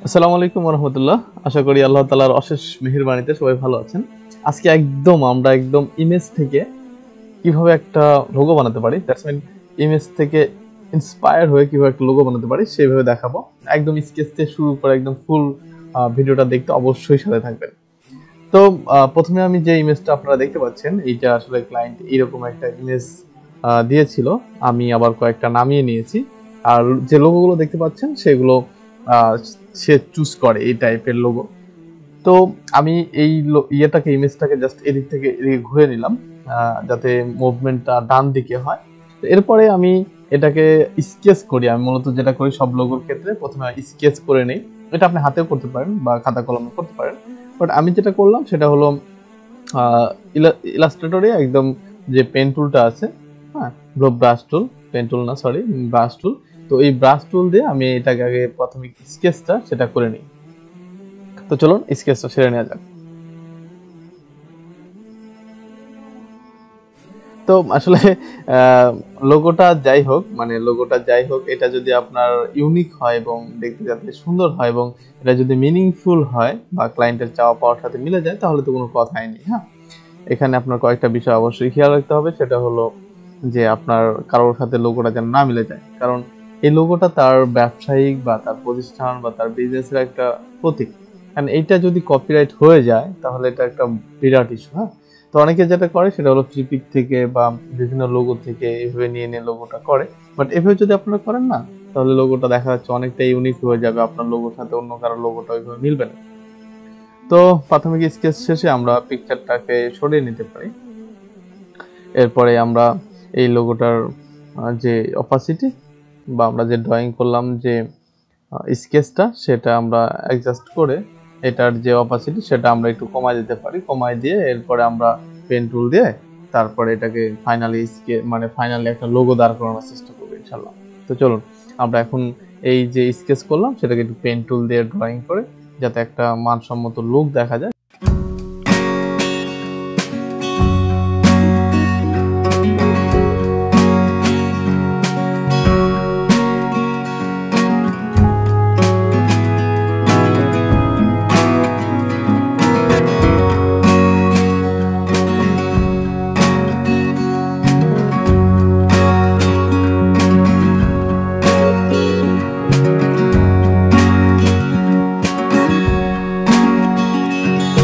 আসসালামু আলাইকুম ওয়া রাহমাতুল্লাহ। আশা করি আল্লাহ তাআলার অশেষ মেহেরবানিতে সবাই ভালো আছেন। আজকে আমরা একদম ইমেজ থেকে কিভাবে একটা লোগো বানাতে পারি, দ্যাটস মিন ইমেজ থেকে ইন্সপায়ার হয়ে কিভাবে একটা লোগো বানাতে পারি সেইভাবে দেখাবো। একদম স্কেচ থেকে শুরু করে একদম ফুল ভিডিওটা দেখতে অবশ্যই সাথে থাকবেন। তো প্রথমে আমি যে ইমেজটা আপনারা দেখতে পাচ্ছেন, এইটা আসলে ক্লায়েন্ট এরকম একটা ইমেজ দিয়েছিল। আমি আবার কয়েকটা নামিয়ে নিয়েছি। আর যে লোগোগুলো দেখতে পাচ্ছেন সেগুলো সে চুজ করে এই টাইপের লোগো। তো আমি এই ইমেজটাকে জাস্ট এদিক থেকে এদিকে ঘুরে নিলাম যাতে মুভমেন্টটা ডান দিকে হয়। তো এরপরে আমি এটাকে স্কেচ করি। আমি মূলত যেটা করি সব লোগোর ক্ষেত্রে প্রথমে স্কেচ করে নেই। এটা আপনি হাতেও করতে পারেন বা খাতা কলমে করতে পারেন, বাট আমি যেটা করলাম সেটা হলো ইলাস্ট্রেটরে একদম যে পেন টুলটা আছে, হ্যাঁ, ব্রাশ টুল, পেন টুল না সরি, ব্রাশ টুল। তো এই ব্রাশ টুল দিয়ে আমি এটাকে আগে প্রাথমিক স্কেচটা সেটা করে নিই। তো চলুন স্কেচটা সেরে নেওয়া যাক। তো আসলে লোগোটা যাই হোক, এটা যদি আপনার ইউনিক হয় এবং দেখতে যাতে সুন্দর হয় এবং এটা যদি মিনিংফুল হয় বা ক্লায়েন্টের চাওয়া পাওয়ার সাথে মিলে যায় তাহলে তো কোনো কথাই নেই। হ্যাঁ, এখানে আপনার কয়েকটা বিষয় অবশ্যই খেয়াল রাখতে হবে। সেটা হলো যে আপনার কারোর সাথে লোগোটা যেন না মিলে যায়, কারণ এই লোগোটা তার ব্যবসায়িক বা তার প্রতিষ্ঠান বা তার বিজনেসের একটা প্রতীক। কারণ এইটা যদি কপিরাইট হয়ে যায় তাহলে এটা একটা বিরাট ইস্যু। হ্যাঁ, তো অনেকে যেটা করে সেটা হলো ফ্লিপিক থেকে বা বিভিন্ন লোগো থেকে এভাবে নিয়ে নিয়ে লোগোটা করে। বাট এভাবে যদি আপনারা করেন না, তাহলে লোগোটা দেখা যাচ্ছে অনেকটা ইউনিক হয়ে যাবে, আপনার লোগোর সাথে অন্য কারো লোগোটা ওইভাবে মিলবে না। তো প্রাথমিক স্কেচ শেষে আমরা পিকচারটাকে সরিয়ে নিতে পারি। এরপরে আমরা এই লোগোটার যে অপাসিটি বা আমরা যে ড্রয়িং করলাম যে স্কেচটা সেটা আমরা অ্যাডজাস্ট করে এটার যে অপাসিটি সেটা আমরা একটু কমায় দিতে পারি। কমায় দিয়ে এরপরে আমরা পেন টুল দিয়ে তারপরে এটাকে ফাইনালি একটা লোগো দাঁড় করানোর চেষ্টা করবো ইনশাল্লাহ। তো চলুন আমরা এখন এই যে স্কেচ করলাম সেটাকে একটু পেন টুল দিয়ে ড্রয়িং করে যাতে একটা মানসম্মত লুক দেখা যায়। তো